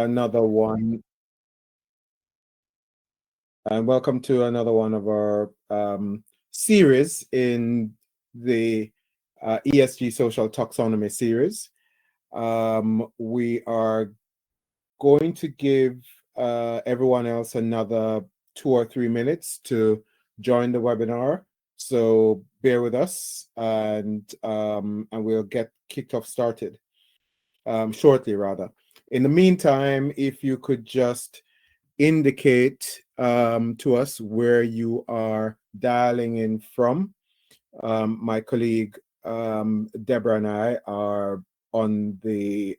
another one, and welcome to another one of our series in the ESG Social Taxonomy series. We are going to give everyone else another 2 or 3 minutes to join the webinar. So bear with us, and we'll get kicked off started shortly, rather. In the meantime, if you could just indicate to us where you are dialing in from. My colleague Deborah and I are on the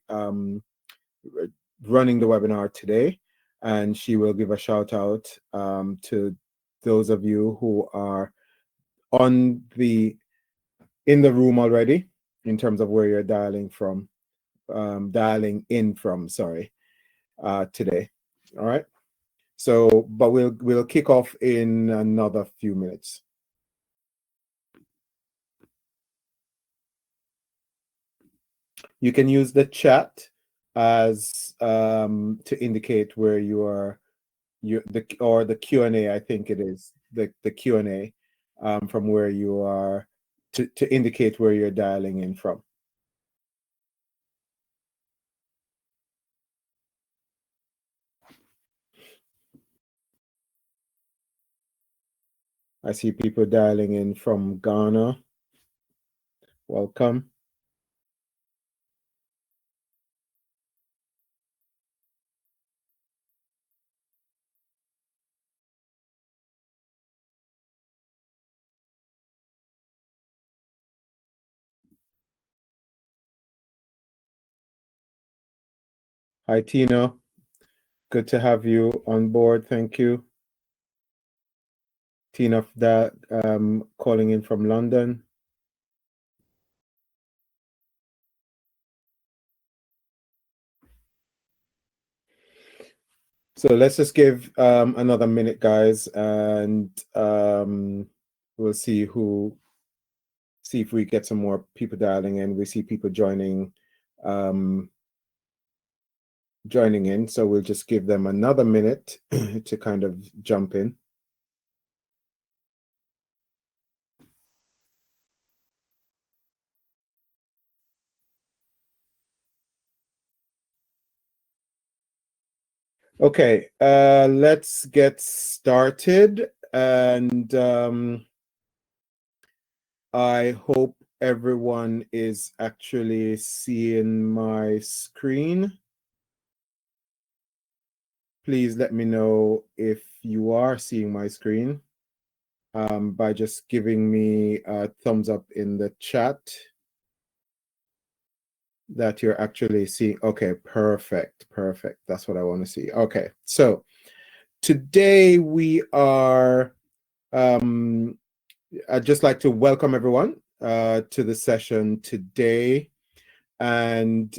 running the webinar today, and she will give a shout out to those of you who are in the room already in terms of where you're dialing in from, today. All right. So, but we'll kick off in another few minutes. You can use the chat as to indicate where you are, or the Q&A. I think it is the Q&A from where you are to indicate where you're dialing in from. I see people dialing in from Ghana. Welcome. Hi, Tina. Good to have you on board. Thank you. Tina, calling in from London. So let's just give another minute, guys, and we'll see if we get some more people dialing in. We see people joining in, so we'll just give them another minute to kind of jump in. Okay, let's get started, and I hope everyone is actually seeing my screen. Please let me know if you are seeing my screen by just giving me a thumbs up in the chat that you're actually seeing. Okay, perfect. That's what I want to see. Okay, so today we are, I'd just like to welcome everyone to the session today, and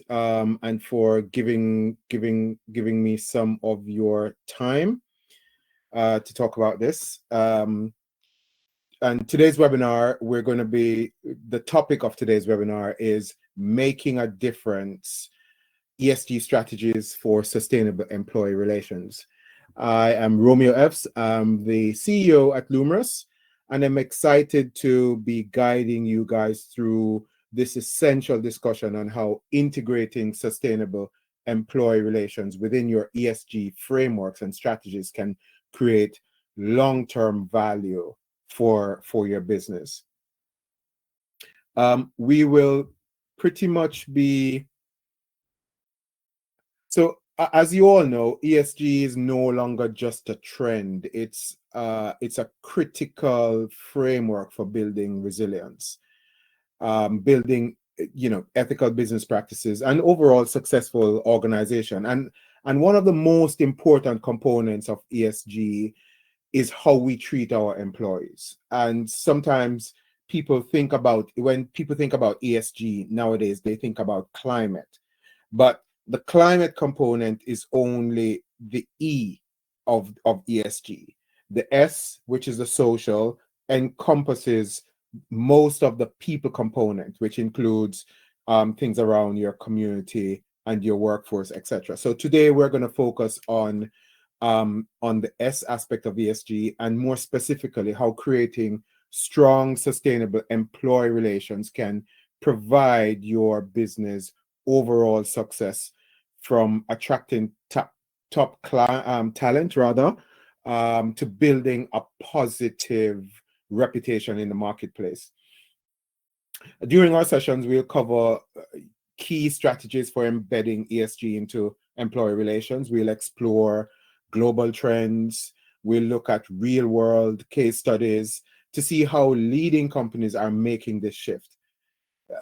for giving me some of your time to talk about this. And today's webinar, the topic of today's webinar is making a difference, ESG strategies for sustainable employee relations. I am Romeo Effs. I'm the CEO at Lumorus, and I'm excited to be guiding you guys through this essential discussion on how integrating sustainable employee relations within your ESG frameworks and strategies can create long-term value for your business. We will pretty much be, so as you all know, ESG is no longer just a trend. It's a critical framework for building resilience, building ethical business practices, and overall successful organization. And one of the most important components of ESG is how we treat our employees. And sometimes when people think about ESG nowadays, they think about climate, but the climate component is only the E of ESG. The S, which is the social, encompasses most of the people component, which includes things around your community and your workforce, etc. So today we're going to focus on the S aspect of ESG, and more specifically, how creating strong, sustainable employee relations can provide your business overall success, from attracting top talent rather, to building a positive reputation in the marketplace. During our sessions, we'll cover key strategies for embedding ESG into employee relations. We'll explore global trends. We'll look at real world case studies to see how leading companies are making this shift.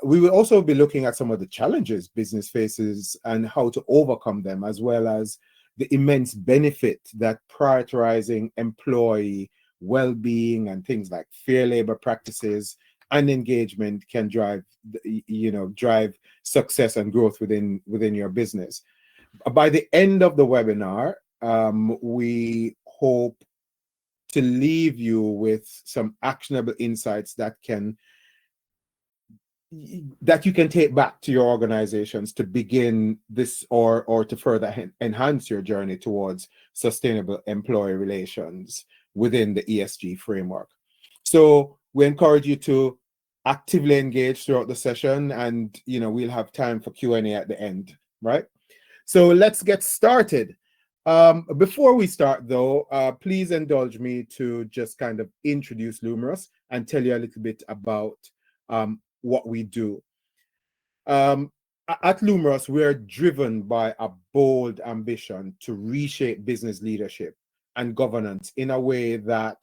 We will also be looking at some of the challenges business faces and how to overcome them, as well as the immense benefit that prioritizing employee well-being and things like fair labor practices and engagement can drive success and growth within your business. By the end of the webinar, we hope to leave you with some actionable insights that you can take back to your organizations to begin this or to further enhance your journey towards sustainable employee relations within the ESG framework. So we encourage you to actively engage throughout the session, and we'll have time for Q&A at the end, right? So let's get started. Before we start though, please indulge me to just kind of introduce Lumorus and tell you a little bit about what we do. At Lumorus, we are driven by a bold ambition to reshape business leadership and governance in a way that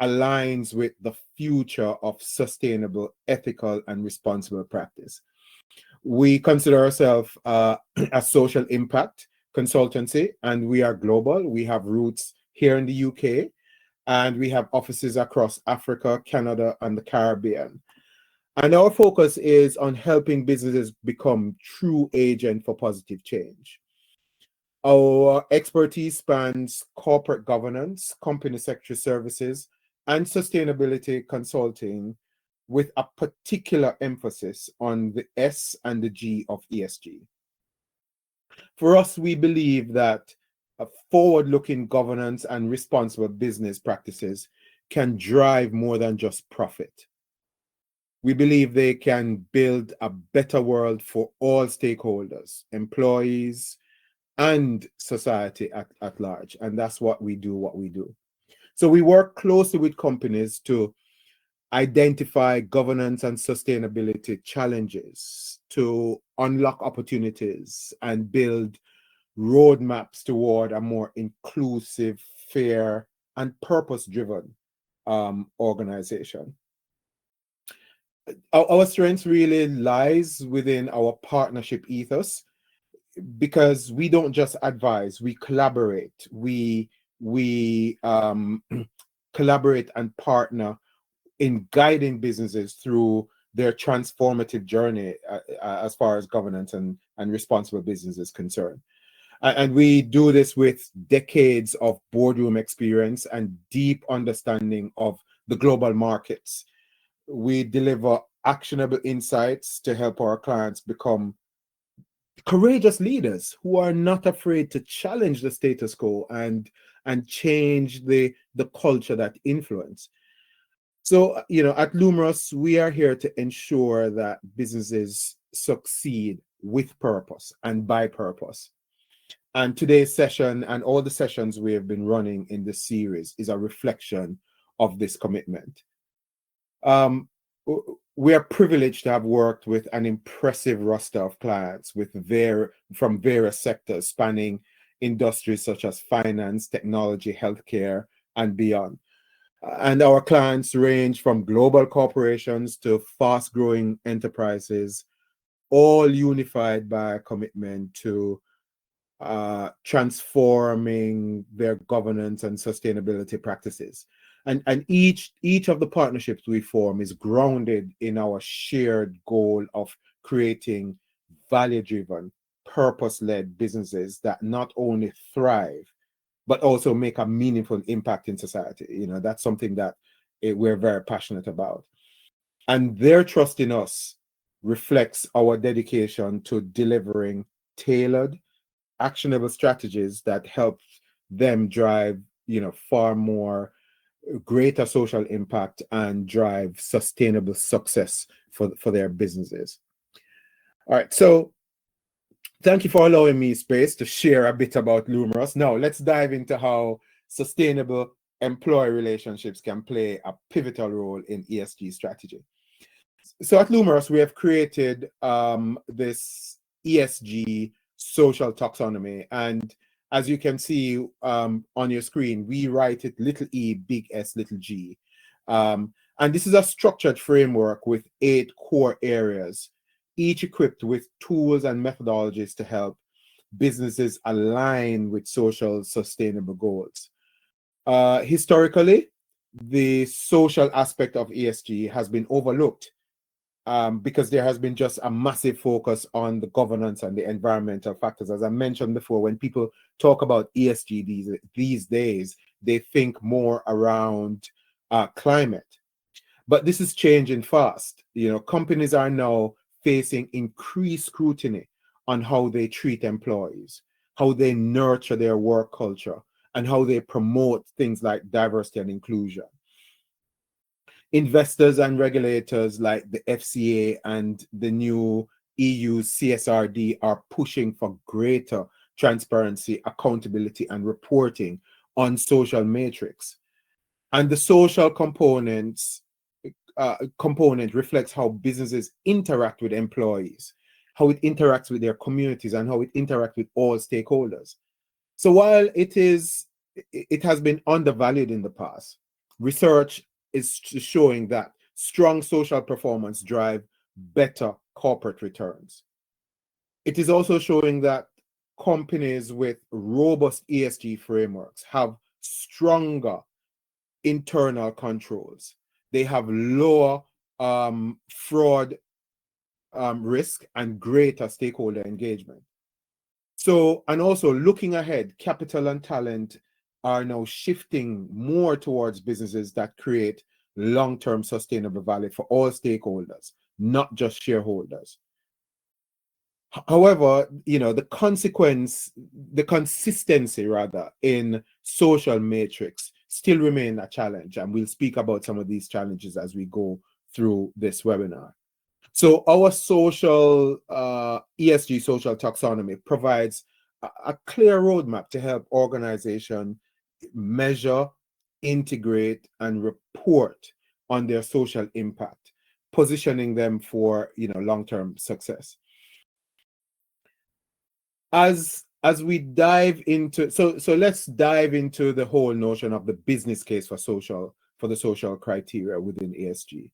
aligns with the future of sustainable, ethical, and responsible practice. We consider ourselves a social impact consultancy, and we are global. We have roots here in the UK, and we have offices across Africa, Canada, and the Caribbean. And our focus is on helping businesses become true agents for positive change. Our expertise spans corporate governance, company secretary services, and sustainability consulting, with a particular emphasis on the S and the G of ESG. For us, we believe that a forward-looking governance and responsible business practices can drive more than just profit. We believe they can build a better world for all stakeholders, employees, and society at large. And that's what we do. So we work closely with companies to identify governance and sustainability challenges, to unlock opportunities, and build roadmaps toward a more inclusive, fair, and purpose-driven organization. Our strength really lies within our partnership ethos, because we don't just advise, we collaborate. We collaborate and partner in guiding businesses through their transformative journey as far as governance and responsible business is concerned. And we do this with decades of boardroom experience and deep understanding of the global markets. We deliver actionable insights to help our clients become courageous leaders who are not afraid to challenge the status quo and change the culture that influence. So, at Lumorus, we are here to ensure that businesses succeed with purpose and by purpose. And today's session and all the sessions we have been running in this series is a reflection of this commitment. We are privileged to have worked with an impressive roster of clients from various sectors spanning industries such as finance, technology, healthcare, and beyond. And our clients range from global corporations to fast-growing enterprises, all unified by a commitment to transforming their governance and sustainability practices. And each of the partnerships we form is grounded in our shared goal of creating value-driven, purpose-led businesses that not only thrive, but also make a meaningful impact in society. That's something that we're very passionate about. And their trust in us reflects our dedication to delivering tailored, actionable strategies that help them drive, far more greater social impact and drive sustainable success for their businesses. All right, so thank you for allowing me space to share a bit about Lumorus. Now, let's dive into how sustainable employee relationships can play a pivotal role in ESG strategy. So at Lumorus, we have created this ESG social taxonomy. And as you can see on your screen, we write it little e, big S, little g. And this is a structured framework with 8 core areas, each equipped with tools and methodologies to help businesses align with social sustainable goals. Historically, the social aspect of ESG has been overlooked because there has been just a massive focus on the governance and the environmental factors. As I mentioned before, when people talk about ESG these days, they think more around climate. But this is changing fast. Companies are now facing increased scrutiny on how they treat employees, how they nurture their work culture, and how they promote things like diversity and inclusion. Investors and regulators like the FCA and the new EU CSRD are pushing for greater transparency, accountability, and reporting on social metrics. And the social component reflects how businesses interact with employees, how it interacts with their communities, and how it interacts with all stakeholders. So while it has been undervalued in the past, research is showing that strong social performance drive better corporate returns. It is also showing that companies with robust ESG frameworks have stronger internal controls. They have lower fraud risk and greater stakeholder engagement. So, and also looking ahead, capital and talent are now shifting more towards businesses that create long-term sustainable value for all stakeholders, not just shareholders. However, the consistency rather in social matrix still remain a challenge, and we'll speak about some of these challenges as we go through this webinar. So our social ESG social taxonomy provides a clear roadmap to help organizations measure, integrate, and report on their social impact, positioning them for long-term success. As we dive into so let's dive into the whole notion of the business case for the social criteria within ESG.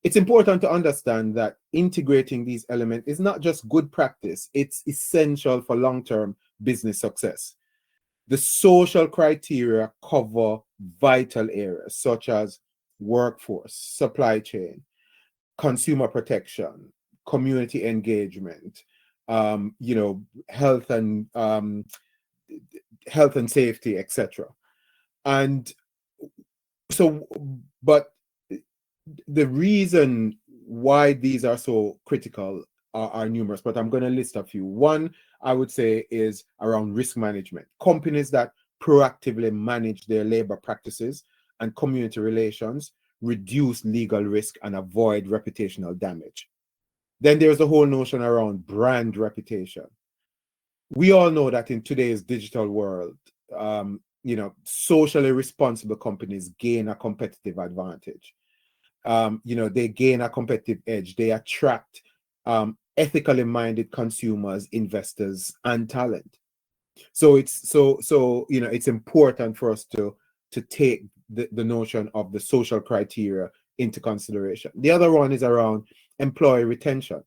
It's important to understand that integrating these elements is not just good practice, it's essential for long-term business success. The social criteria cover vital areas such as workforce, supply chain, consumer protection, community engagement, health and safety, etc. And so, but the reason why these are so critical are numerous, but I'm going to list a few. One, I would say, is around risk management. Companies that proactively manage their labor practices and community relations reduce legal risk and avoid reputational damage. Then there's the whole notion around brand reputation. We all know that in today's digital world, socially responsible companies gain a competitive advantage. They gain a competitive edge. They attract ethically minded consumers, investors, and talent. So it's important for us to take the notion of the social criteria into consideration. The other one is around employee retention.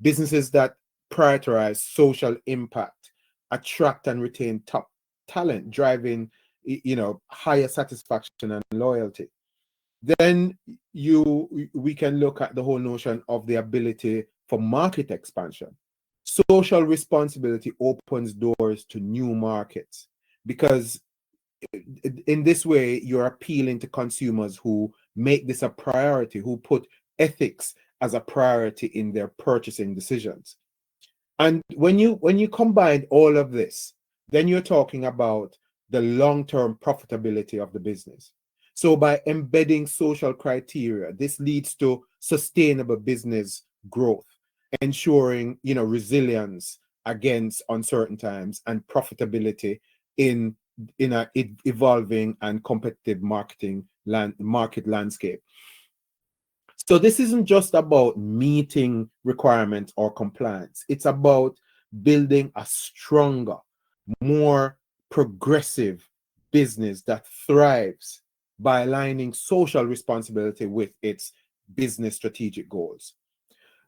Businesses that prioritize social impact attract and retain top talent, driving higher satisfaction and loyalty. Then we can look at the whole notion of the ability for market expansion. Social responsibility opens doors to new markets because in this way you're appealing to consumers who make this a priority, who put ethics as a priority in their purchasing decisions. And when you combine all of this, then you're talking about the long-term profitability of the business. So by embedding social criteria, this leads to sustainable business growth, ensuring, resilience against uncertain times and profitability in a evolving and competitive market landscape. So this isn't just about meeting requirements or compliance. It's about building a stronger, more progressive business that thrives by aligning social responsibility with its business strategic goals.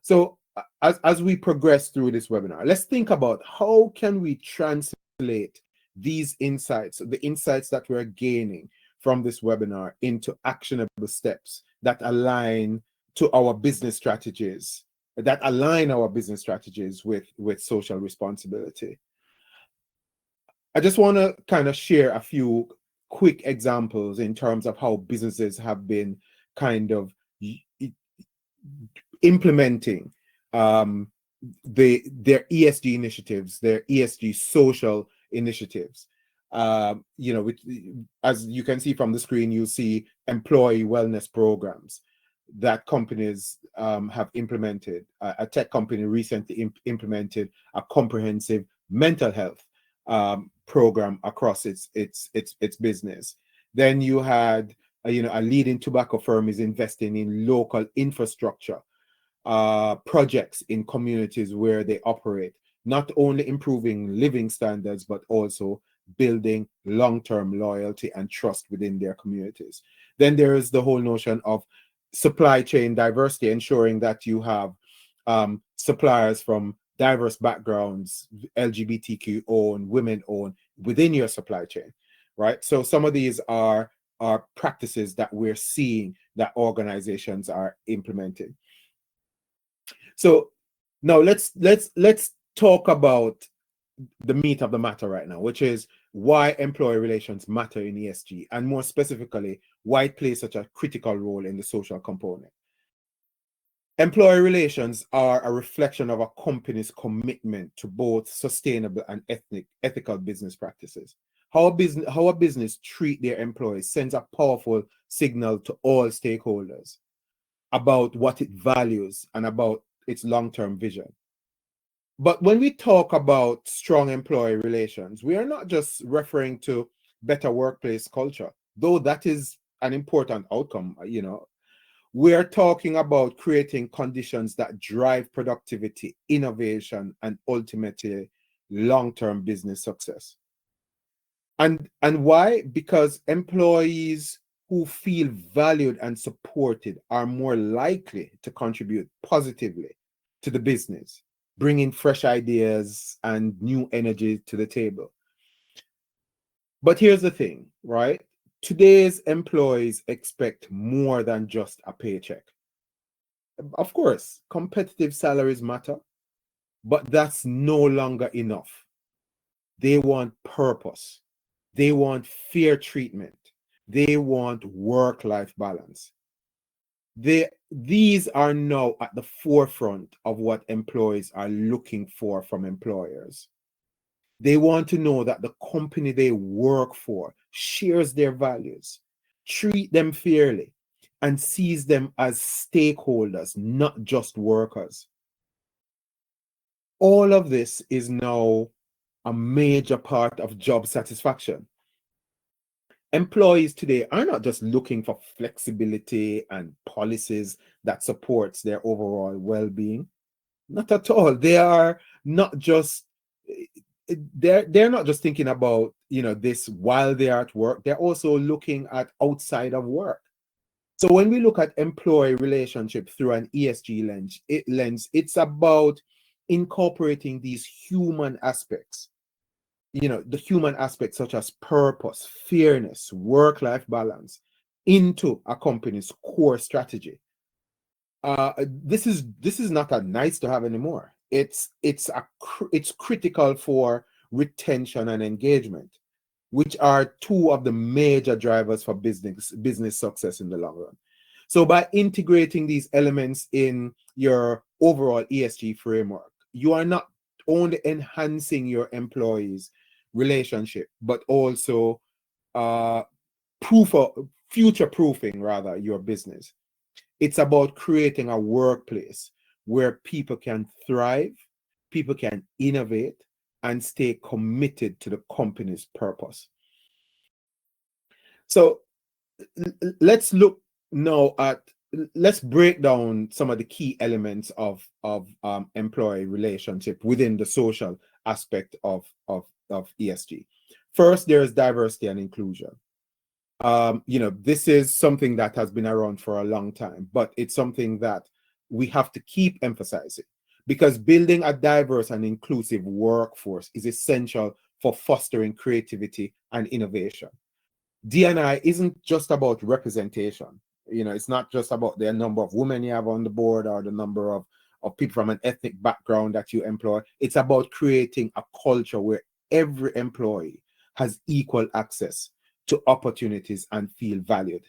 So as we progress through this webinar, let's think about how can we translate these insights, the insights that we're gaining from this webinar, into actionable steps that align to our business strategies, that align our business strategies with social responsibility. I just want to kind of share a few quick examples in terms of how businesses have been kind of implementing their ESG initiatives, their ESG social initiatives. As you can see from the screen, you see employee wellness programs that companies have implemented. A tech company recently implemented a comprehensive mental health program across its business. Then you had a leading tobacco firm is investing in local infrastructure projects in communities where they operate, not only improving living standards, but also building long-term loyalty and trust within their communities. Then there is the whole notion of supply chain diversity, ensuring that you have suppliers from diverse backgrounds, LGBTQ owned, women owned within your supply chain, right? So some of these are practices that we're seeing that organizations are implementing. So now let's talk about the meat of the matter right now, which is why employee relations matter in ESG, and more specifically, why it plays such a critical role in the social component. Employee relations are a reflection of a company's commitment to both sustainable and ethical business practices. How a business treats their employees sends a powerful signal to all stakeholders about what it values and about its long-term vision. But when we talk about strong employee relations, we are not just referring to better workplace culture, though that is an important outcome. We are talking about creating conditions that drive productivity, innovation, and ultimately long-term business success. And why? Because employees who feel valued and supported are more likely to contribute positively to the business, bringing fresh ideas and new energy to the table. But here's the thing, right? Today's employees expect more than just a paycheck. Of course, competitive salaries matter, but that's no longer enough. They want purpose. They want fair treatment. They want work-life balance. These are now at the forefront of what employees are looking for from employers. They want to know that the company they work for shares their values, treat them fairly, and sees them as stakeholders, not just workers. All of this is now a major part of job satisfaction. Employees today are not just looking for flexibility and policies that supports their overall well-being. Not at all. They are not just they're not just thinking about this while they're at work. They're also looking at outside of work. So when we look at employee relationship through an ESG lens, it's about incorporating these human aspects. The human aspects such as purpose, fairness, work-life balance into a company's core strategy. This is not a nice to have anymore. It's critical for retention and engagement, which are two of the major drivers for business success in the long run. So by integrating these elements in your overall ESG framework, you are not only enhancing your employees' relationship, but also future proofing rather your business. It's about creating a workplace where people can thrive, people can innovate, and stay committed to the company's purpose. So let's look now at, let's break down some of the key elements of employee relationship within the social aspect of ESG. First, there is diversity and inclusion. This is something that has been around for a long time, but it's something that we have to keep emphasizing, because building a diverse and inclusive workforce is essential for fostering creativity and innovation. D&I isn't just about representation. It's not just about the number of women you have on the board or the number of people from an ethnic background that you employ. It's about creating a culture where every employee has equal access to opportunities and feel valued.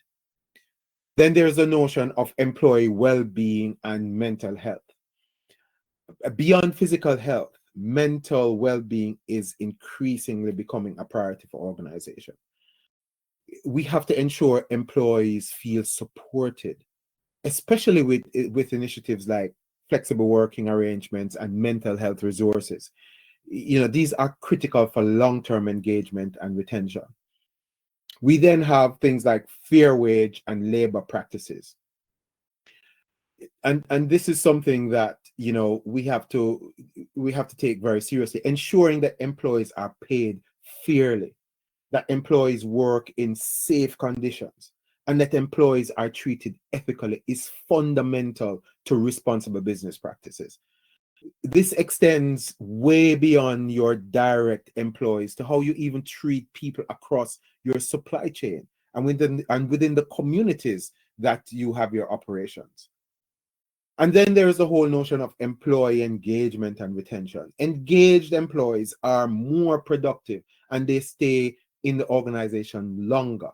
Then there's the notion of employee well-being and mental health. Beyond physical health, mental well-being is increasingly becoming a priority for organizations. We have to ensure employees feel supported, especially with initiatives like flexible working arrangements and mental health resources. These are critical for long-term engagement and retention. We then have things like fair wage and labor practices. And this is something that we have to take very seriously, ensuring that employees are paid fairly, that employees work in safe conditions, and that employees are treated ethically is fundamental to responsible business practices. This extends way beyond your direct employees to how you even treat people across your supply chain and within the communities that you have your operations. And then there's the whole notion of employee engagement and retention. Engaged employees are more productive and they stay in the organization longer.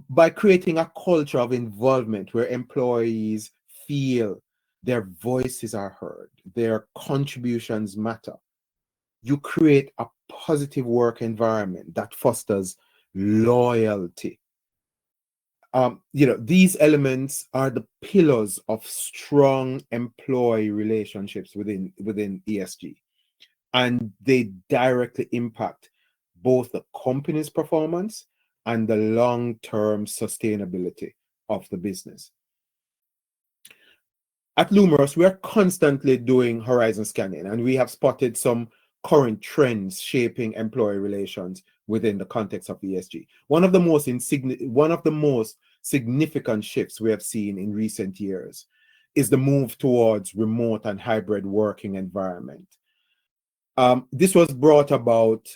By creating a culture of involvement where employees feel their voices are heard, their contributions matter, you create a positive work environment that fosters loyalty. These elements are the pillars of strong employee relationships within ESG, and they directly impact both the company's performance and the long-term sustainability of the business. At Lumorus, we are constantly doing horizon scanning, and we have spotted some current trends shaping employee relations within the context of ESG. One of the most significant shifts we have seen in recent years is the move towards remote and hybrid working environment. This was brought about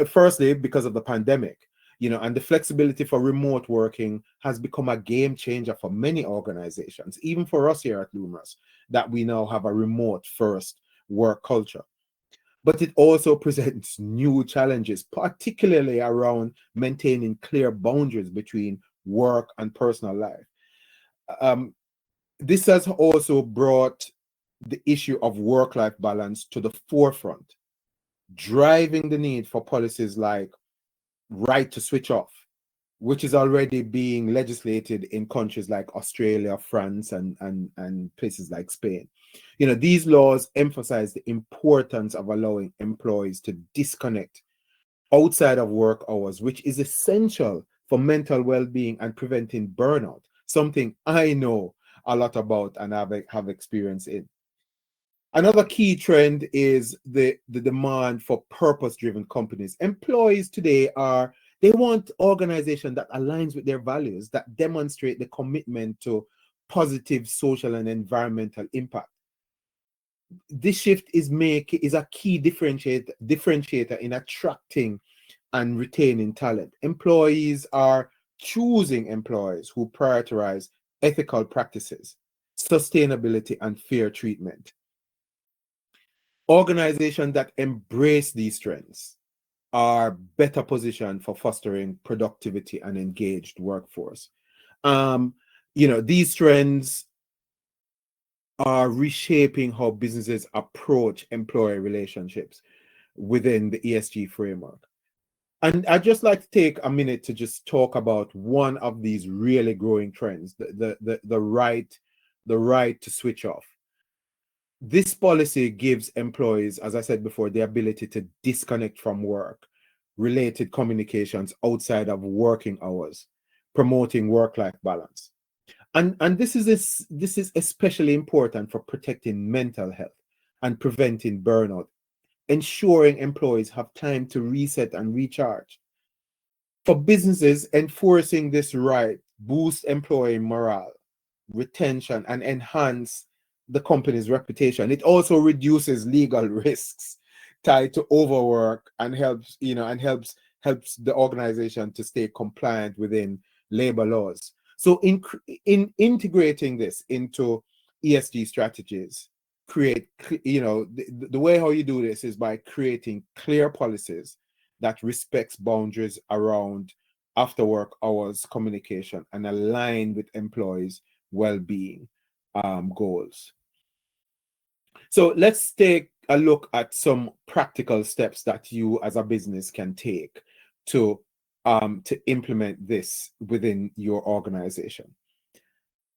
firstly because of the pandemic, and the flexibility for remote working has become a game changer for many organizations, even for us here at Lumorus, that we now have a remote first work culture. But it also presents new challenges, particularly around maintaining clear boundaries between work and personal life. This has also brought the issue of work-life balance to the forefront, driving the need for policies like right to switch off, which is already being legislated in countries like Australia, France, and places like Spain. These laws emphasize the importance of allowing employees to disconnect outside of work hours, which is essential for mental well-being and preventing burnout, something I know a lot about and have experience in. Another key trend is the demand for purpose-driven companies. Employees today they want organization that aligns with their values, that demonstrate the commitment to positive social and environmental impact. This shift is a key differentiator in attracting and retaining talent. Employees are choosing employees who prioritize ethical practices, sustainability, and fair treatment. Organizations that embrace these trends are better positioned for fostering productivity and engaged workforce. These trends are reshaping how businesses approach employee relationships within the ESG framework. And I'd just like to take a minute to just talk about one of these really growing trends, the right to switch off. This policy gives employees, as I said before, the ability to disconnect from work related communications outside of working hours, promoting work-life balance. And this is especially important for protecting mental health and preventing burnout, ensuring employees have time to reset and recharge. For businesses, enforcing this right boosts employee morale, retention, and enhance the company's reputation. It also reduces legal risks tied to overwork and helps the organization to stay compliant within labor laws. So in integrating this into ESG strategies, the way how you do this is by creating clear policies that respects boundaries around after work hours communication and align with employees' well-being goals. So let's take a look at some practical steps that you as a business can take to implement this within your organization.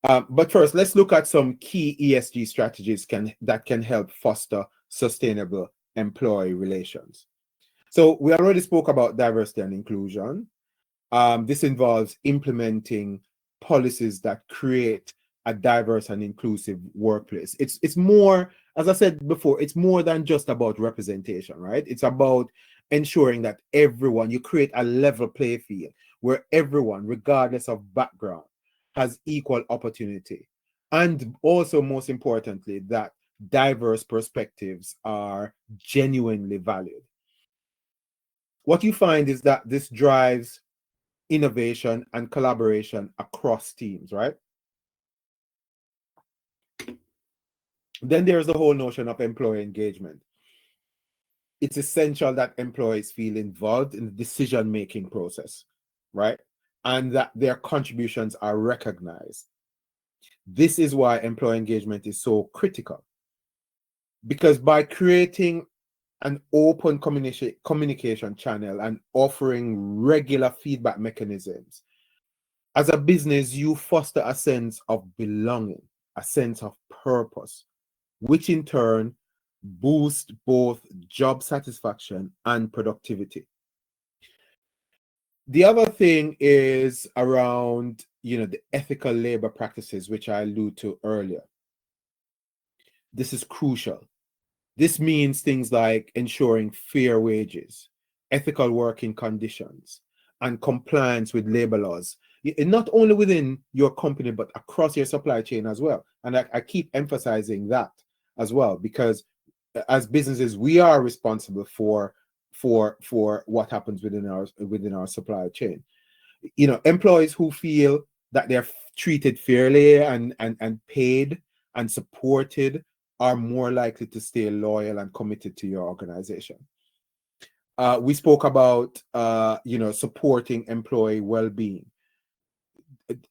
But first, let's look at some key ESG strategies that can help foster sustainable employee relations. So we already spoke about diversity and inclusion. This involves implementing policies that create a diverse and inclusive workplace. It's more, as I said before, it's more than just about representation, right? It's about ensuring that you create a level play field where everyone, regardless of background, has equal opportunity. And also, most importantly, that diverse perspectives are genuinely valued. What you find is that this drives innovation and collaboration across teams, right? Then there's the whole notion of employee engagement. It's essential that employees feel involved in the decision-making process, right? And that their contributions are recognized. This is why employee engagement is so critical. Because by creating an open communication channel and offering regular feedback mechanisms, as a business, you foster a sense of belonging, a sense of purpose, which in turn boosts both job satisfaction and productivity. The other thing is around, the ethical labor practices, which I alluded to earlier. This is crucial. This means things like ensuring fair wages, ethical working conditions, and compliance with labor laws, not only within your company, but across your supply chain as well. And I keep emphasizing that as well, because as businesses, we are responsible for what happens within our supply chain. Employees who feel that they're treated fairly and paid and supported are more likely to stay loyal and committed to your organization. We spoke about supporting employee well-being,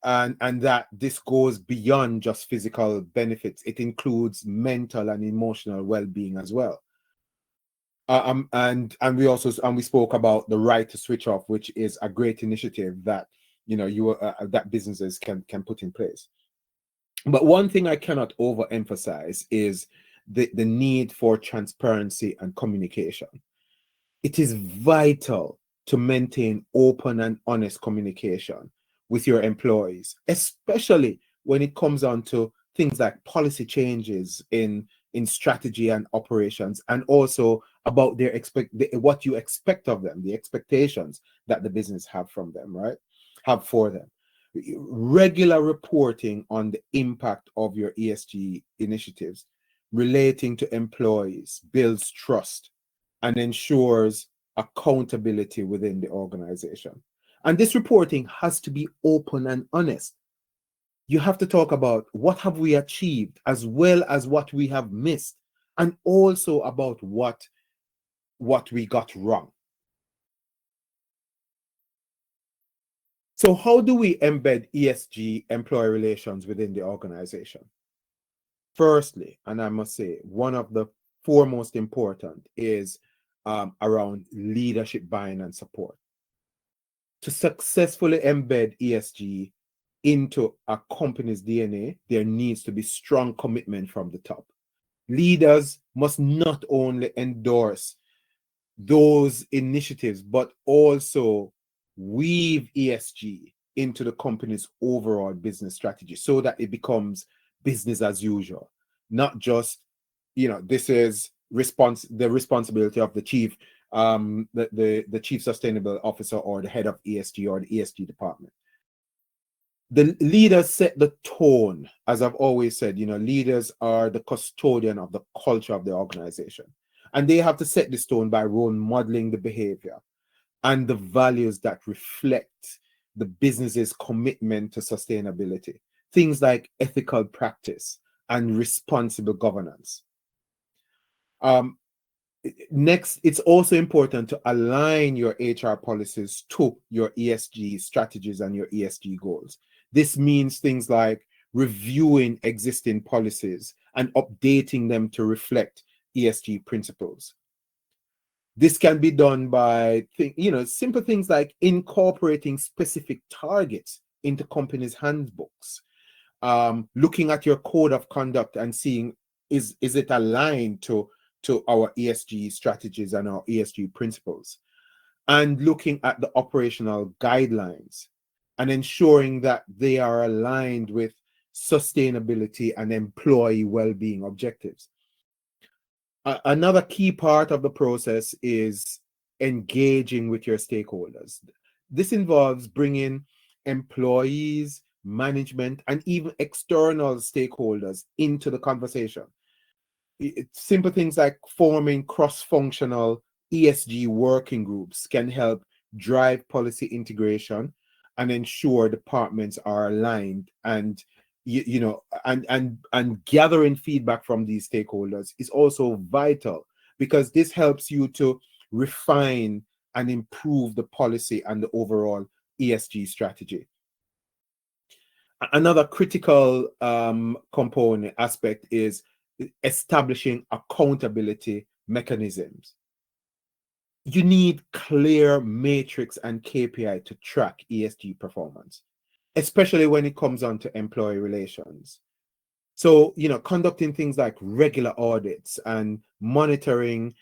and that this goes beyond just physical benefits. It includes mental and emotional well-being as well. And we spoke about the right to switch off, which is a great initiative that that businesses can put in place. But one thing I cannot overemphasize is the need for transparency and communication. It is vital to maintain open and honest communication with your employees, especially when it comes on to things like policy changes in strategy and operations, and also about what you expect of them, the expectations that the business have for them. Regular reporting on the impact of your ESG initiatives relating to employees builds trust and ensures accountability within the organization. And this reporting has to be open and honest. You have to talk about what have we achieved as well as what we have missed, and also about what we got wrong. So how do we embed ESG employee relations within the organization? Firstly, and I must say, one of the foremost important is around leadership buy-in and support. To successfully embed ESG into a company's DNA, there needs to be strong commitment from the top. Leaders must not only endorse those initiatives, but also weave ESG into the company's overall business strategy so that it becomes business as usual, not just, this is the responsibility of the chief, the chief sustainable officer or the head of ESG or the ESG department. The leaders set the tone. As I've always said, leaders are the custodian of the culture of the organization. And they have to set this tone by role modeling the behavior and the values that reflect the business's commitment to sustainability. Things like ethical practice and responsible governance. Next, it's also important to align your HR policies to your ESG strategies and your ESG goals. This means things like reviewing existing policies and updating them to reflect ESG principles. This can be done by simple things like incorporating specific targets into companies' handbooks, looking at your code of conduct and seeing is it aligned to our ESG strategies and our ESG principles, and looking at the operational guidelines and ensuring that they are aligned with sustainability and employee well-being objectives. Another key part of the process is engaging with your stakeholders. This involves bringing employees, management, and even external stakeholders into the conversation. Simple things like forming cross-functional ESG working groups can help drive policy integration and ensure departments are aligned, and and gathering feedback from these stakeholders is also vital, because this helps you to refine and improve the policy and the overall ESG strategy. Another critical component aspect is establishing accountability mechanisms. You need clear matrix and KPI to track ESG performance, especially when it comes on to employee relations. So, conducting things like regular audits and monitoring,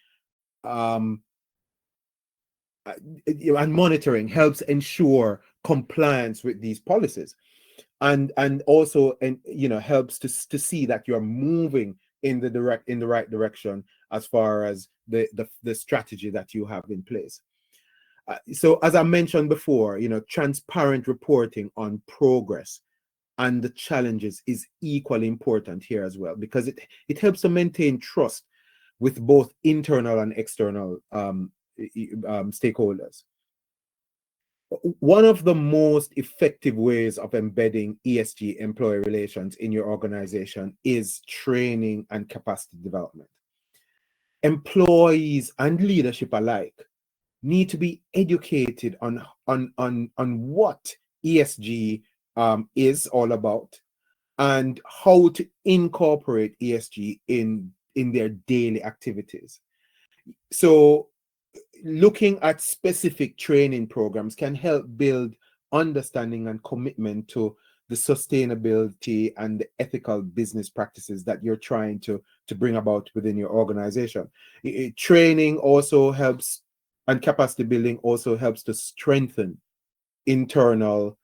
helps ensure compliance with these policies, and also helps to see that you're moving in the right direction as far as the strategy that you have in place. So as I mentioned before, transparent reporting on progress and the challenges is equally important here as well, because it helps to maintain trust with both internal and external stakeholders. One of the most effective ways of embedding ESG employee relations in your organization is training and capacity development. Employees and leadership alike need to be educated on what ESG is all about and how to incorporate ESG in their daily activities. So looking at specific training programs can help build understanding and commitment to the sustainability and the ethical business practices that you're trying to bring about within your organization. Training also helps, and capacity building also helps to strengthen internal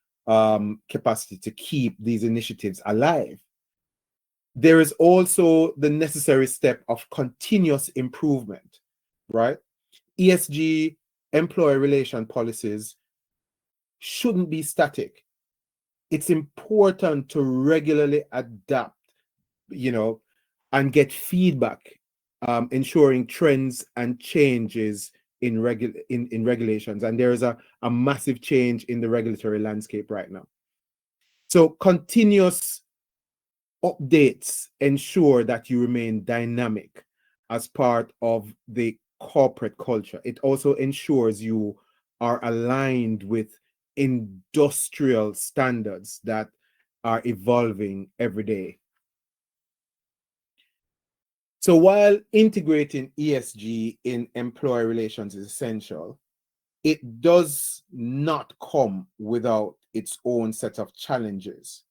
capacity to keep these initiatives alive. There is also the necessary step of continuous improvement, right? ESG employee relation policies shouldn't be static. It's important to regularly adapt, and get feedback, ensuring trends and changes in regulations. And there is a massive change in the regulatory landscape right now. So continuous updates ensure that you remain dynamic as part of the corporate culture. It also ensures you are aligned with industrial standards that are evolving every day. So while integrating ESG in employee relations is essential, it does not come without its own set of challenges.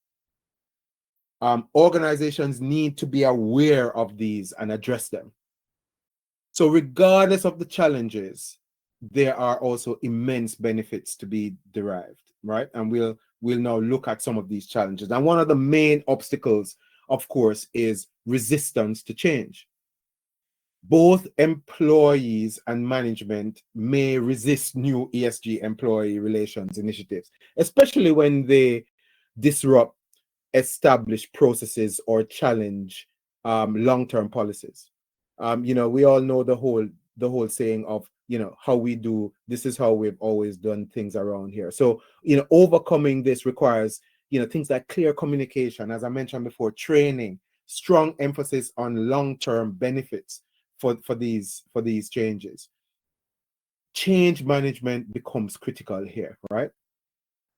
Organizations need to be aware of these and address them. So regardless of the challenges, there are also immense benefits to be derived, right? And we'll now look at some of these challenges. And one of the main obstacles, of course, is resistance to change. Both employees and management may resist new ESG employee relations initiatives, especially when they disrupt established processes or challenge long-term policies. We all know the whole saying of, how we do this is how we've always done things around here. So, overcoming this requires, things like clear communication, as I mentioned before, training, strong emphasis on long-term benefits for these changes. Change management becomes critical here, right?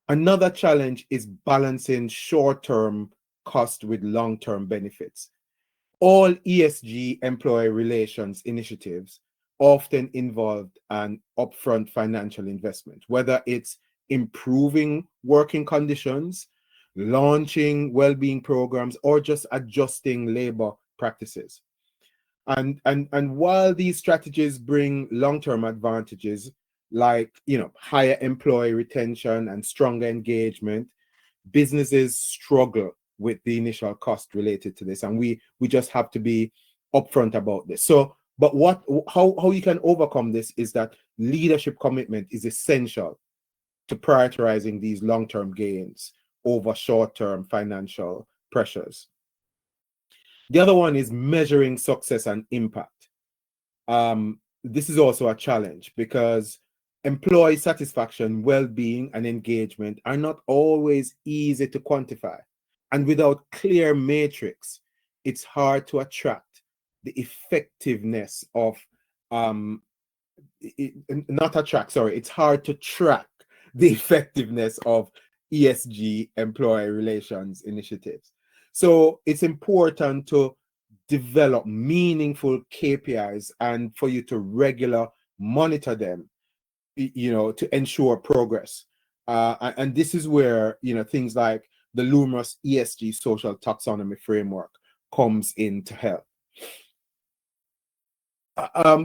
Another challenge is balancing short-term cost with long-term benefits. All ESG employee relations initiatives often involve an upfront financial investment, whether it's improving working conditions, launching well-being programs, or just adjusting labor practices. And while these strategies bring long-term advantages, like higher employee retention and stronger engagement, businesses struggle with the initial cost related to this, and we just have to be upfront about this. So, but how you can overcome this is that leadership commitment is essential to prioritizing these long-term gains over short-term financial pressures. The other one is measuring success and impact. This is also a challenge because employee satisfaction, well-being, and engagement are not always easy to quantify. And without clear matrix, it's hard to attract the effectiveness of, it's hard to track the effectiveness of ESG employee relations initiatives. So it's important to develop meaningful KPIs and for you to regularly monitor them, to ensure progress. And this is where, things like the Lumorus ESG social taxonomy framework comes in to help.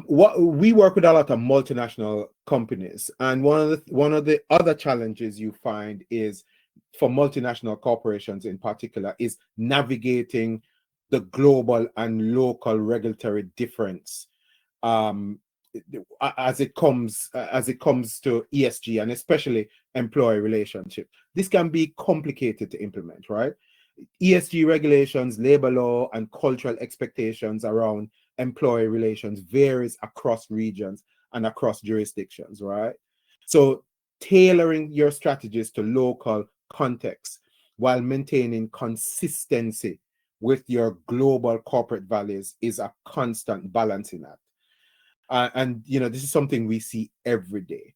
What we work with a lot of multinational companies, and one of the other challenges you find is for multinational corporations in particular is navigating the global and local regulatory difference as it comes to ESG and especially employee relationship. This can be complicated to implement, right? ESG regulations, labor law, and cultural expectations around employee relations varies across regions and across jurisdictions, right? So tailoring your strategies to local context while maintaining consistency with your global corporate values is a constant balancing act. And this is something we see every day.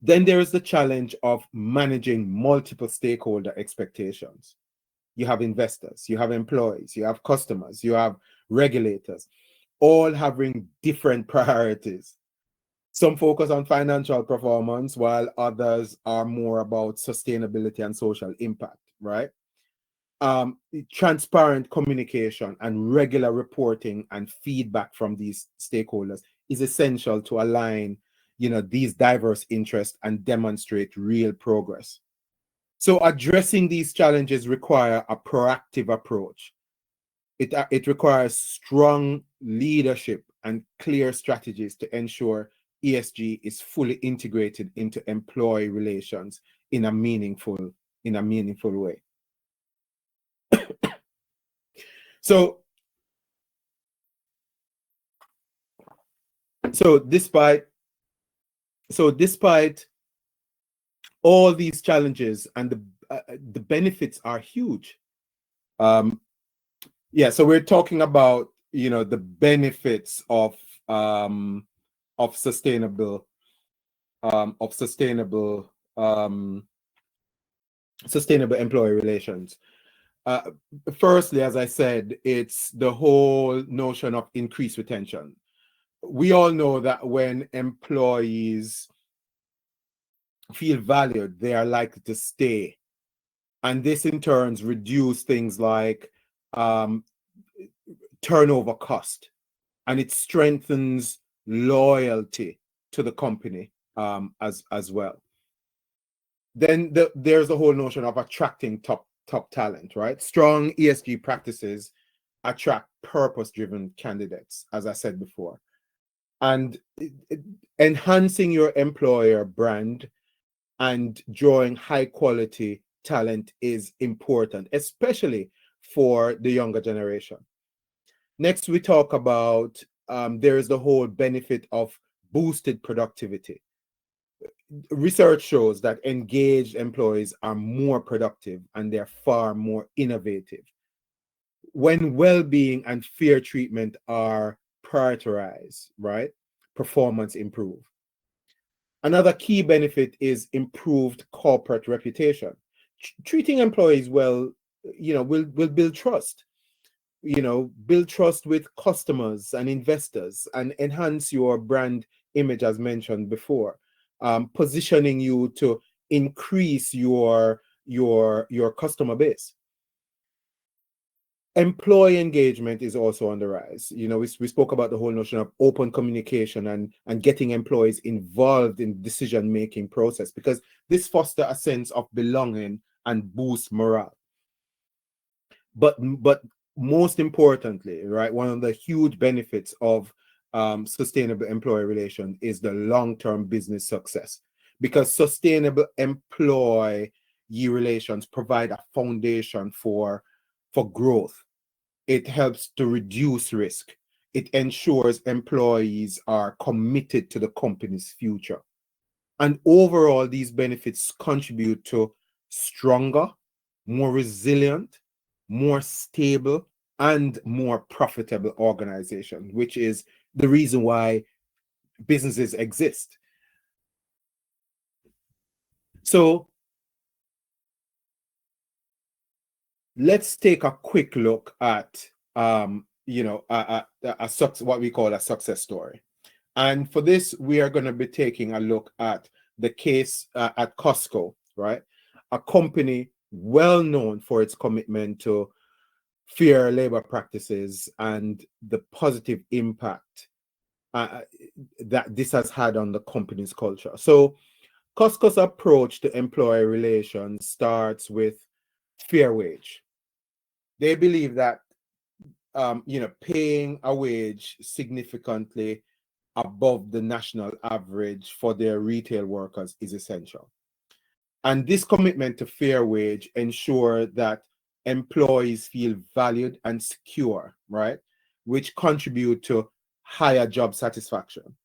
Then there is the challenge of managing multiple stakeholder expectations. You have investors, you have employees, you have customers, you have regulators, all having different priorities. Some focus on financial performance, while others are more about sustainability and social impact, right? Transparent communication and regular reporting and feedback from these stakeholders is essential to align, these diverse interests and demonstrate real progress. So addressing these challenges require a proactive approach. It requires strong leadership and clear strategies to ensure ESG is fully integrated into employee relations in a meaningful way. So despite all these challenges, and the benefits are huge. So we're talking about the benefits of sustainable employee relations. Firstly, as I said, it's the whole notion of increased retention. We all know that when employees feel valued, they are likely to stay. And this in turn reduce things like turnover cost, and it strengthens loyalty to the company as well. Then there's the whole notion of attracting top talent, right? Strong ESG practices attract purpose-driven candidates, as I said before. And enhancing your employer brand and drawing high quality talent is important, especially for the younger generation. Next, we talk about there is the whole benefit of boosted productivity. Research shows that engaged employees are more productive and they're far more innovative. When well-being and fair treatment are prioritized, right, performance improve. Another key benefit is improved corporate reputation. Treating employees well, will build trust. Build trust with customers and investors and enhance your brand image, as mentioned before, positioning you to increase your customer base. Employee engagement is also on the rise. We spoke about the whole notion of open communication and getting employees involved in decision-making process, because this fosters a sense of belonging and boosts morale. But most importantly, right, one of the huge benefits of sustainable employee relation is the long-term business success, because sustainable employee relations provide a foundation for growth. It helps to reduce risk. It ensures employees are committed to the company's future. And overall, these benefits contribute to stronger, more resilient, more stable, and more profitable organization, which is the reason why businesses exist. So let's take a quick look at what we call a success story. And for this, we are going to be taking a look at the case at Costco, right? A company well known for its commitment to fair labor practices and the positive impact that this has had on the company's culture. So Costco's approach to employee relations starts with fair wage. They believe that paying a wage significantly above the national average for their retail workers is essential. And this commitment to fair wage ensure that employees feel valued and secure, right? Which contribute to higher job satisfaction.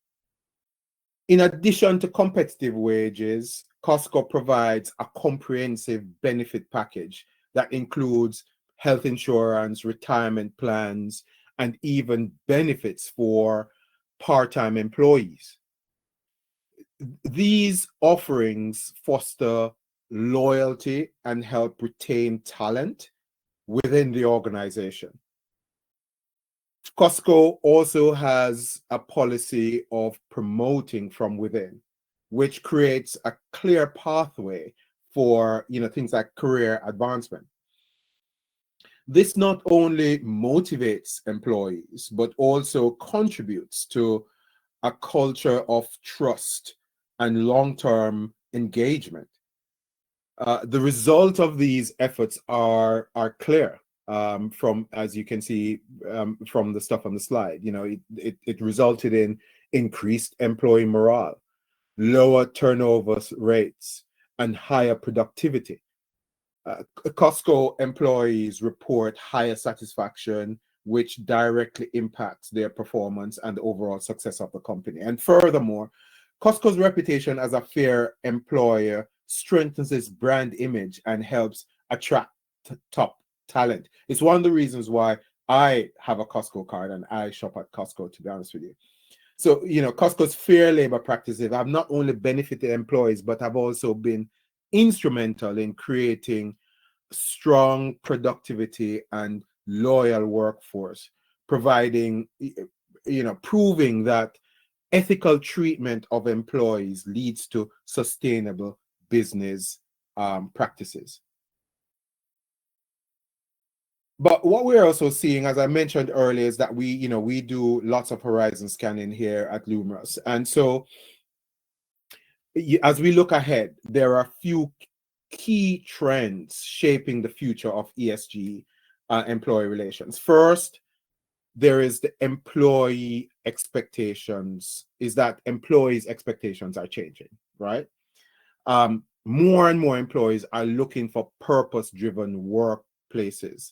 In addition to competitive wages, Costco provides a comprehensive benefit package that includes health insurance, retirement plans, and even benefits for part-time employees. These offerings foster loyalty and help retain talent within the organization. Costco also has a policy of promoting from within, which creates a clear pathway for things like career advancement. This not only motivates employees, but also contributes to a culture of trust and long-term engagement. The result of these efforts are clear from, as you can see from the stuff on the slide. It resulted in increased employee morale, lower turnover rates, and higher productivity. Costco employees report higher satisfaction, which directly impacts their performance and the overall success of the company. And furthermore, Costco's reputation as a fair employer strengthens its brand image and helps attract top talent. It's one of the reasons why I have a Costco card and I shop at Costco, to be honest with you. So, Costco's fair labor practices have not only benefited employees, but have also been instrumental in creating strong productivity and loyal workforce, providing, proving that ethical treatment of employees leads to sustainable business practices. But what we're also seeing, as I mentioned earlier, is that we do lots of horizon scanning here at Lumorus. And so as we look ahead, there are a few key trends shaping the future of ESG employee relations. First, there is the employee expectations, is that employees' expectations are changing, right? More and more employees are looking for purpose-driven workplaces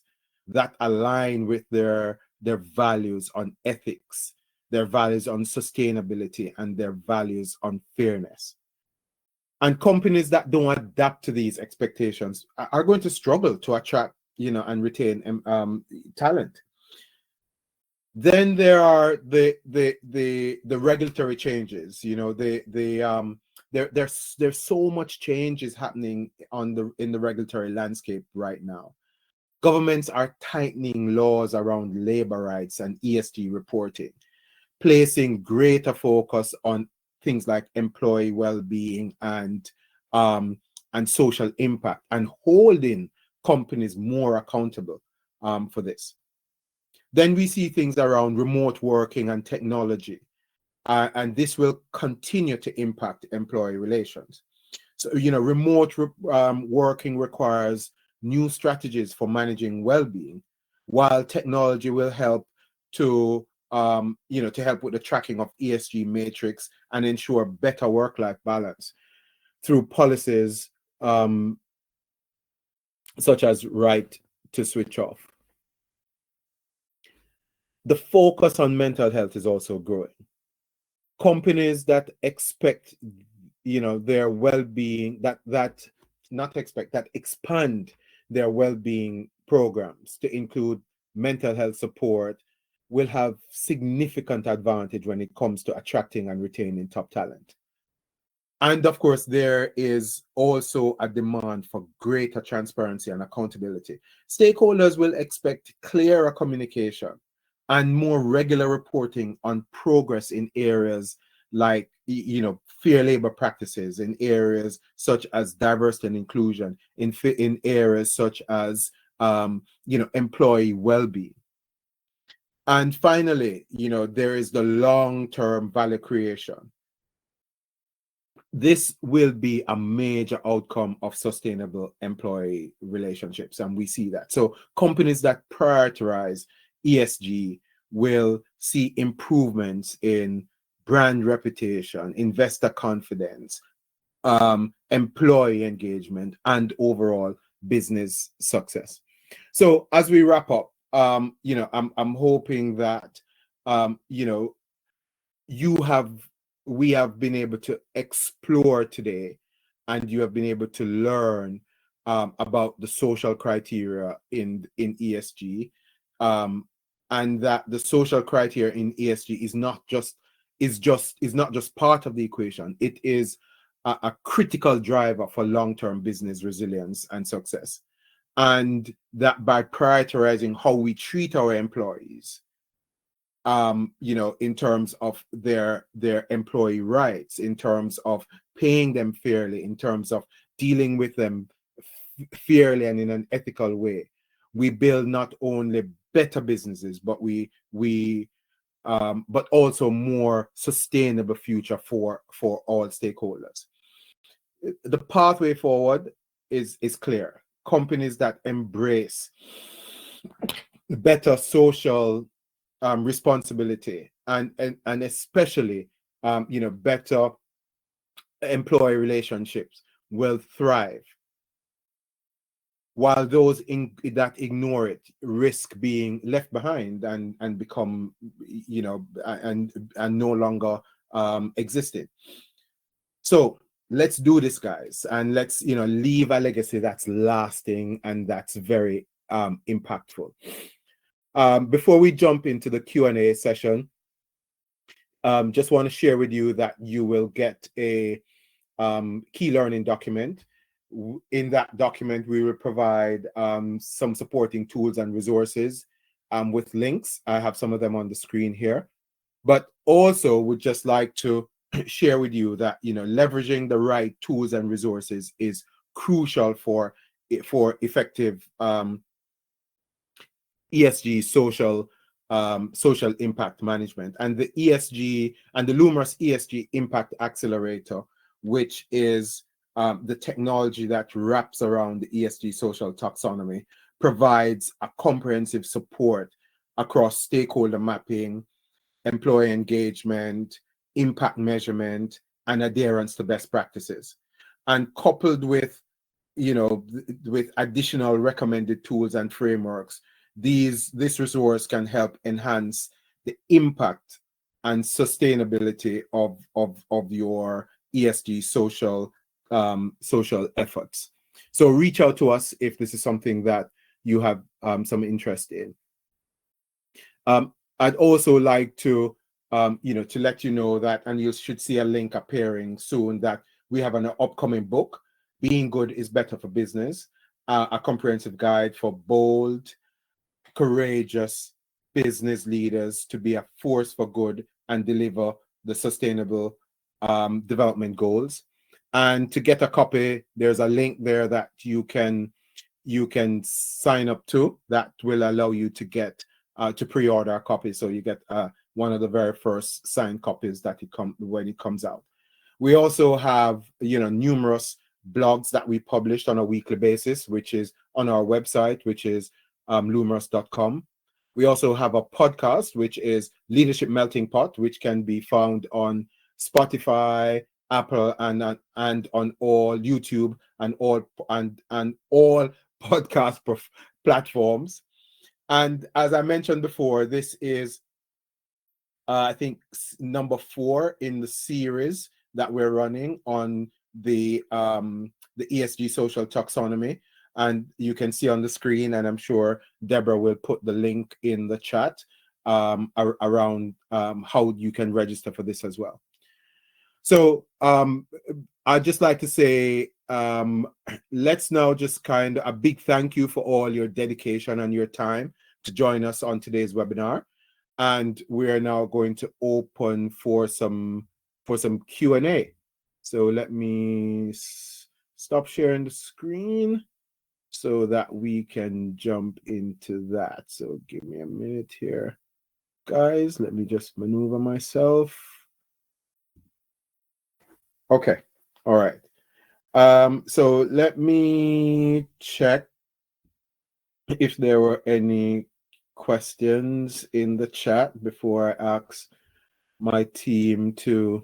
that align with their values on ethics, their values on sustainability, and their values on fairness. And companies that don't adapt to these expectations are going to struggle to attract, and retain talent. Then there are the regulatory changes. There's so much changes happening in the regulatory landscape right now. Governments are tightening laws around labor rights and ESG reporting, placing greater focus on things like employee well-being and social impact, and holding companies more accountable for this. Then we see things around remote working and technology, and this will continue to impact employee relations. So, remote working requires new strategies for managing well-being, while technology will help to help with the tracking of ESG matrix and ensure better work-life balance through policies such as right to switch off. The focus on mental health is also growing. Companies that expect, their well-being, that expand their well-being programs to include mental health support will have significant advantage when it comes to attracting and retaining top talent. And of course, there is also a demand for greater transparency and accountability. Stakeholders will expect clearer communication and more regular reporting on progress in areas like, fair labor practices, in areas such as diversity and inclusion, in areas such as, employee well-being. And finally, there is the long-term value creation. This will be a major outcome of sustainable employee relationships, and we see that. So companies that prioritize ESG will see improvements in brand reputation, investor confidence, employee engagement, and overall business success. So as we wrap up, I'm hoping that we have been able to explore today, and you have been able to learn about the social criteria in ESG, and that the social criteria in ESG is not just part of the equation. It is a critical driver for long-term business resilience and success. And that by prioritizing how we treat our employees, in terms of their employee rights, in terms of paying them fairly, in terms of dealing with them fairly and in an ethical way, we build not only better businesses, but but also more sustainable future for all stakeholders. The pathway forward is clear. Companies that embrace better social responsibility and especially better employee relationships will thrive, while those that ignore it risk being left behind and become and no longer existing. So let's do this, guys, and let's leave a legacy that's lasting and that's very impactful. Before we jump into the Q&A session, just want to share with you that you will get a key learning document. in that document, we will provide some supporting tools and resources with links. I have some of them on the screen here, but also would just like to share with you that, you know, leveraging the right tools and resources is crucial for effective ESG social impact management. And the ESG and the Lumorus ESG Impact Accelerator, which is the technology that wraps around the ESG social taxonomy, provides a comprehensive support across stakeholder mapping, employee engagement, impact measurement, and adherence to best practices. And coupled with, you know, with additional recommended tools and frameworks, this resource can help enhance the impact and sustainability of your ESG social efforts. So reach out to us if this is something that you have some interest in. I'd also like to to let you know that, and you should see a link appearing soon, that we have an upcoming book, Being Good is Better for Business, a comprehensive guide for bold, courageous business leaders to be a force for good and deliver the sustainable development goals. And to get a copy, there's a link there that you can sign up to that will allow you to get to pre-order a copy, so you get one of the very first signed copies that when it comes out. We also have, you know, numerous blogs that we published on a weekly basis, which is on our website, which is lumorus.com. We also have a podcast, which is Leadership Melting Pot, which can be found on Spotify, Apple, and on all YouTube and all podcast platforms. And as I mentioned before, this is I think number 4 in the series that we're running on the ESG social taxonomy. And you can see on the screen, and I'm sure Deborah will put the link in the chat around how you can register for this as well. So I'd just like to say, let's now just kind of a big thank you for all your dedication and your time to join us on today's webinar. And we're now going to open for some Q&A. So let me stop sharing the screen so that we can jump into that. So give me a minute here, guys. Let me just maneuver myself. Okay, all right. So let me check if there were any questions in the chat before I ask my team to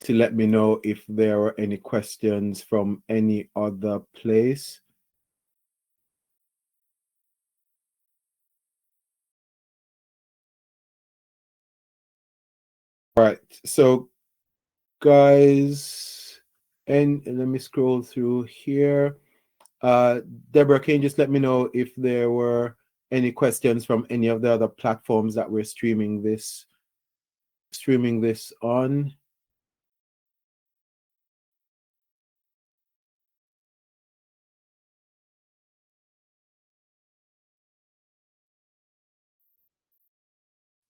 let me know if there were any questions from any other place. All right, so guys, and let me scroll through here. Deborah, can you just let me know if there were any questions from any of the other platforms that we're streaming this on?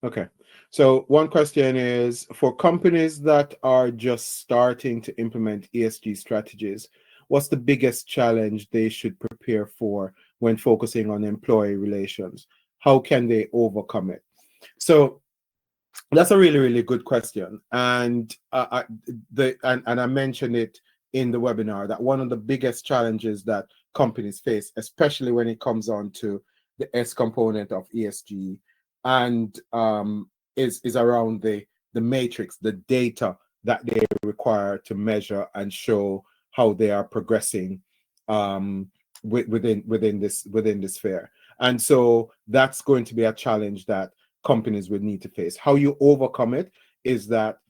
Okay, so one question is, for companies that are just starting to implement ESG strategies, what's the biggest challenge they should prepare for when focusing on employee relations? How can they overcome it? So that's a really, really good question. And I mentioned it in the webinar that one of the biggest challenges that companies face, especially when it comes on to the S component of ESG, and is around the matrix, the data that they require to measure and show how they are progressing within this sphere. And so that's going to be a challenge that companies would need to face. How you overcome it is that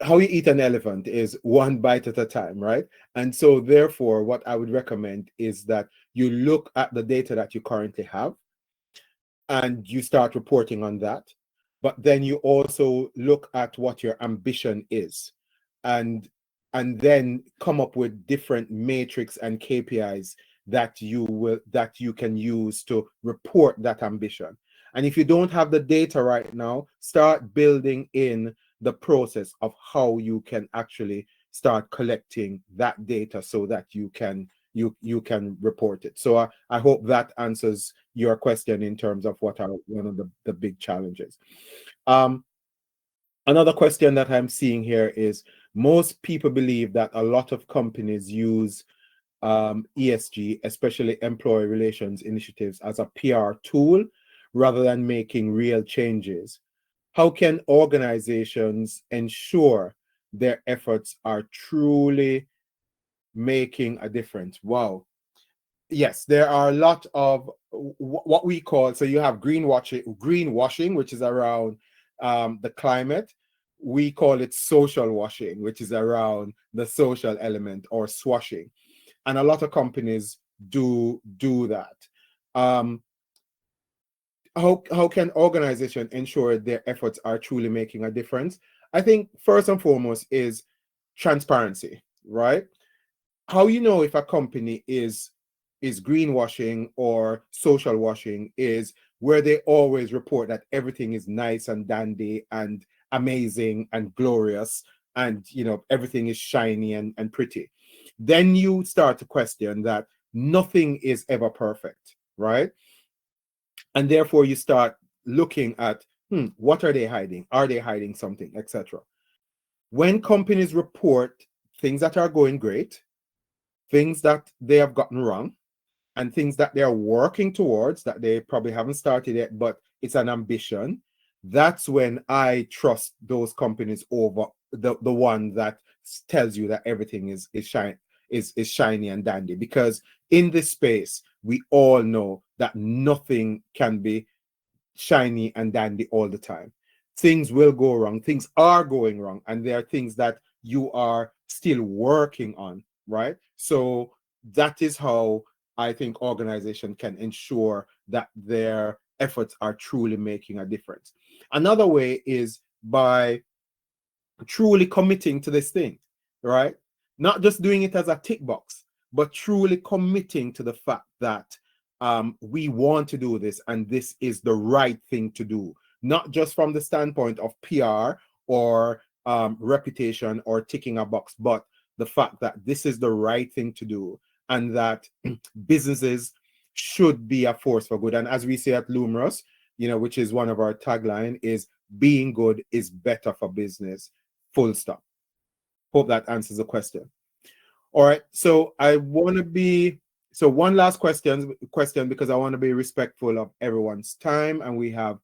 how you eat an elephant is one bite at a time, right? And so therefore, what I would recommend is that you look at the data that you currently have and you start reporting on that. But then you also look at what your ambition is. And and then come up with different matrix and KPIs that you can use to report that ambition. And if you don't have the data right now, start building in the process of how you can actually start collecting that data so that you can report it. So I hope that answers your question in terms of what are one of the big challenges. Another question that I'm seeing here is, most people believe that a lot of companies use ESG, especially employee relations initiatives, as a PR tool rather than making real changes. How can organizations ensure their efforts are truly making a difference? Wow. Yes, there are a lot of what we call, so you have greenwashing, which is around the climate. We call it social washing, which is around the social element, or swashing. And a lot of companies do that. How can organizations ensure their efforts are truly making a difference? I think first and foremost is transparency, right? How you know if a company is greenwashing or social washing is where they always report that everything is nice and dandy and amazing and glorious, and everything is shiny and pretty. Then you start to question that nothing is ever perfect, right? And therefore you start looking at, what are they hiding? Are they hiding something, etc.? When companies report things that are going great, things that they have gotten wrong, and things that they are working towards that they probably haven't started yet, but it's an ambition, that's when I trust those companies over the one that tells you that everything is shiny and dandy. Because in this space, we all know that nothing can be shiny and dandy all the time. Things will go wrong. Things are going wrong. And there are things that you are still working on, right? So that is how I think organizations can ensure that their efforts are truly making a difference. Another way is by truly committing to this thing, right? Not just doing it as a tick box, but truly committing to the fact that we want to do this and this is the right thing to do, not just from the standpoint of PR or reputation or ticking a box, but the fact that this is the right thing to do, and that businesses should be a force for good. And as we say at Lumorus, which is one of our tagline, is being good is better for business, full stop. Hope that answers the question. All right, so one last question, because I want to be respectful of everyone's time, and we have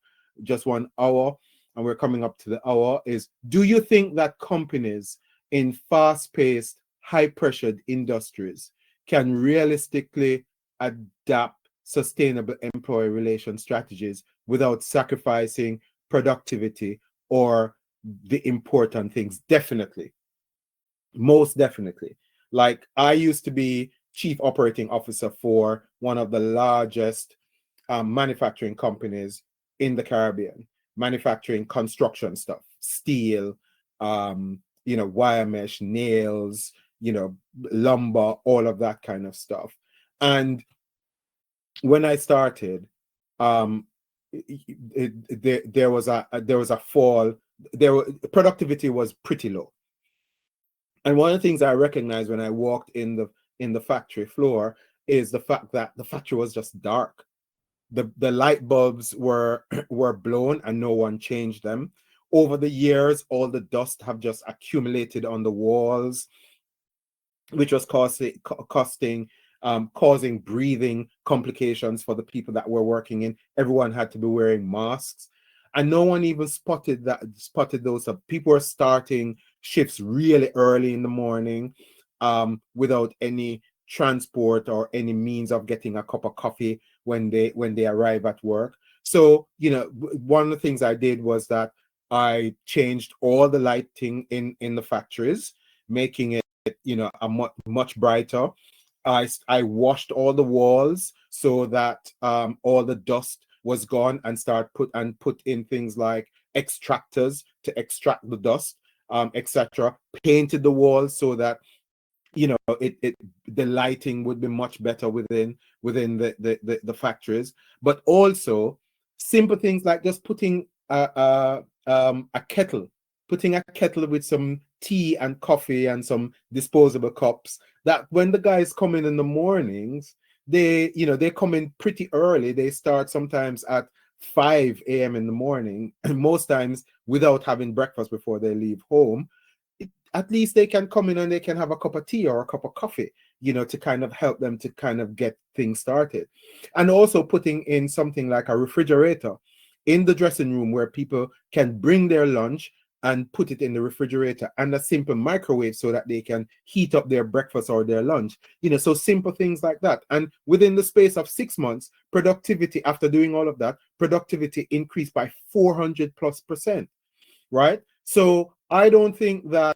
just 1 hour and we're coming up to the hour, is, do you think that companies in fast-paced, high-pressured industries can realistically adapt sustainable employee relation strategies without sacrificing productivity or the important things? Definitely. Most definitely. Like, I used to be chief operating officer for one of the largest manufacturing companies in the Caribbean, manufacturing construction stuff, steel, wire mesh, nails, lumber, all of that kind of stuff. And when I started, there was a fall. Productivity was pretty low. And one of the things I recognized when I walked in the factory floor is the fact that the factory was just dark. The light bulbs were blown and no one changed them. Over the years, all the dust have just accumulated on the walls, which was causing breathing complications for the people that were working in. Everyone had to be wearing masks, and no one even spotted those. People were starting shifts really early in the morning, without any transport or any means of getting a cup of coffee when they arrive at work. So one of the things I did was that I changed all the lighting in the factories, making it a much brighter. I washed all the walls so that all the dust was gone, and put in things like extractors to extract the dust. etc. Painted the walls so that the lighting would be much better within the factories. But also simple things like just putting a kettle, with some tea and coffee and some disposable cups, that when the guys come in the mornings, they come in pretty early. They start sometimes at 5 a.m. in the morning, most times without having breakfast before they leave home. At least they can come in and they can have a cup of tea or a cup of coffee, to kind of help them to kind of get things started. And also putting in something like a refrigerator in the dressing room where people can bring their lunch and put it in the refrigerator, and a simple microwave so that they can heat up their breakfast or their lunch. So simple things like that. And within the space of 6 months, productivity, after doing all of that, productivity increased by 400+%, right? So I don't think that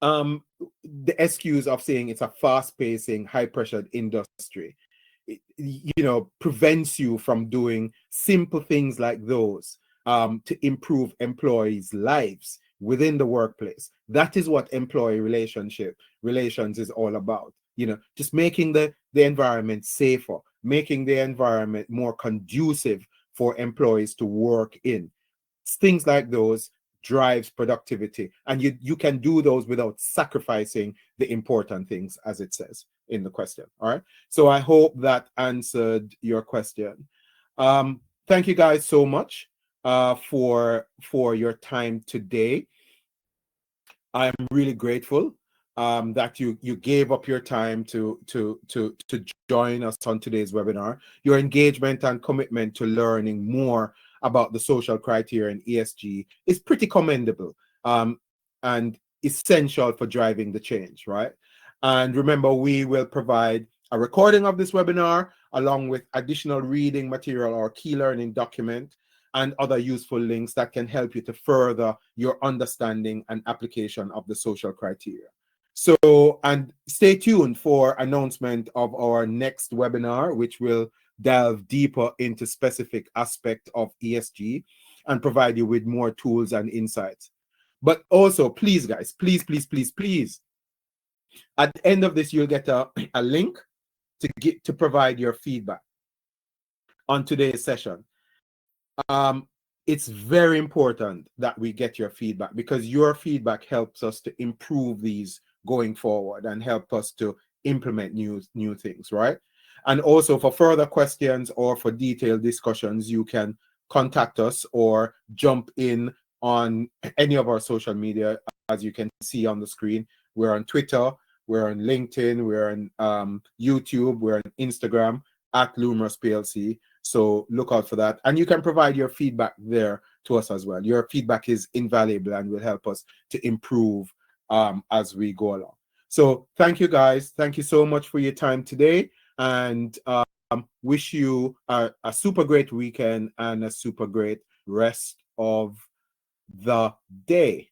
the excuse of saying it's a fast-pacing, high-pressured industry, prevents you from doing simple things like those to improve employees' lives within the workplace. That is what employee relations is all about. Just making the environment safer, making the environment more conducive for employees to work in. Things like those drives productivity, and you can do those without sacrificing the important things, as it says in the question. All right, so I hope that answered your question. Thank you guys so much for your time today. I'm really grateful that you gave up your time to join us on today's webinar. Your engagement and commitment to learning more about the social criteria in ESG is pretty commendable and essential for driving the change, right? And remember, we will provide a recording of this webinar along with additional reading material or key learning document and other useful links that can help you to further your understanding and application of the social criteria. So, and stay tuned for announcement of our next webinar, which will delve deeper into specific aspects of ESG and provide you with more tools and insights. But also, please, guys, please, at the end of this, you'll get a link to provide your feedback on today's session. It's very important that we get your feedback, because your feedback helps us to improve these going forward and help us to implement new things, right? And also, for further questions or for detailed discussions, you can contact us or jump in on any of our social media. As you can see on the screen, we're on Twitter, we're on LinkedIn, we're on YouTube, we're on Instagram at Lumorus PLC. So look out for that. And you can provide your feedback there to us as well. Your feedback is invaluable and will help us to improve as we go along. So thank you, guys. Thank you so much for your time today, and wish you a super great weekend and a super great rest of the day.